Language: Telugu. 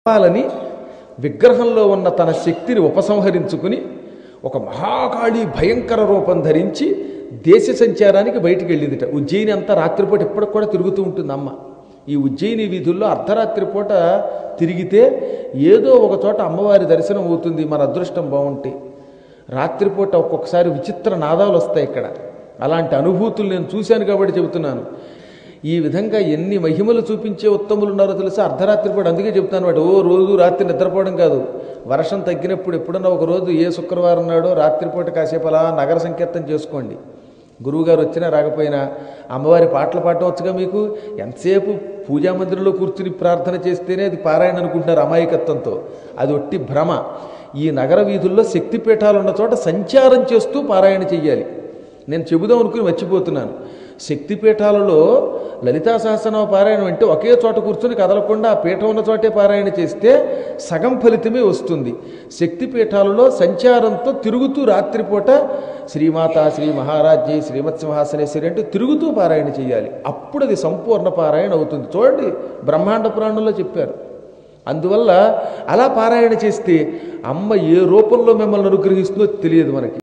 వాళ్ళని విగ్రహంలో ఉన్న తన శక్తిని ఉపసంహరించుకుని ఒక మహాకాళి భయంకర రూపం ధరించి దేశ సంచారానికి బయటికి వెళ్ళిందిట. ఉజ్జయిని అంతా రాత్రిపూట ఇప్పటికి కూడా తిరుగుతూ ఉంటుంది అమ్మ. ఈ ఉజ్జయిని వీధుల్లో అర్ధరాత్రి పూట తిరిగితే ఏదో ఒక చోట అమ్మవారి దర్శనం అవుతుంది. మన అదృష్టం బాగుంటే రాత్రిపూట ఒక్కొక్కసారి విచిత్ర నాదాలు వస్తాయి ఇక్కడ. అలాంటి అనుభూతులు నేను చూశాను కాబట్టి చెబుతున్నాను. ఈ విధంగా ఎన్ని మహిమలు చూపించే ఉత్తములు ఉన్నారో తెలుసా అర్ధరాత్రి పూట. అందుకే చెప్తాను వాడు రోజు రాత్రి నిద్రపోవడం కాదు. వర్షం తగ్గినప్పుడు ఎప్పుడన్నా ఒక రోజు ఏ శుక్రవారం నాడో రాత్రిపూట కాసేపు అలా నగర సంకీర్తన చేసుకోండి. గురువుగారు వచ్చినా రాకపోయినా అమ్మవారి పాటలు పాడవచ్చుగా. మీకు ఎంతసేపు పూజా మందిరంలో కూర్చుని ప్రార్థన చేస్తేనే అది పారాయణ అనుకుంటున్నారు అమాయకత్వంతో. అది ఒట్టి భ్రమ. ఈ నగర వీధుల్లో శక్తిపీఠాలు ఉన్న చోట సంచారం చేస్తూ పారాయణ చెయ్యాలి. నేను చెబుదాం అనుకుని మర్చిపోతున్నాను. శక్తిపీఠాలలో లలితా సహస్రనామ పారాయణం అంటే ఒకే చోట కూర్చొని కదలకుండా ఆ పీఠం ఉన్న చోటే పారాయణ చేస్తే సగం ఫలితమే వస్తుంది. శక్తిపీఠాలలో సంచారంతో తిరుగుతూ రాత్రిపూట శ్రీమాత శ్రీ మహారాజ్ఞి శ్రీమత్సింహాసనేశ్వరి అంటే తిరుగుతూ పారాయణ చేయాలి. అప్పుడు అది సంపూర్ణ పారాయణ అవుతుంది. చూడండి బ్రహ్మాండ పురాణంలో చెప్పారు. అందువల్ల అలా పారాయణ చేస్తే అమ్మ ఏ రూపంలో మిమ్మల్ని అనుగ్రహిస్తుందో తెలియదు మనకి.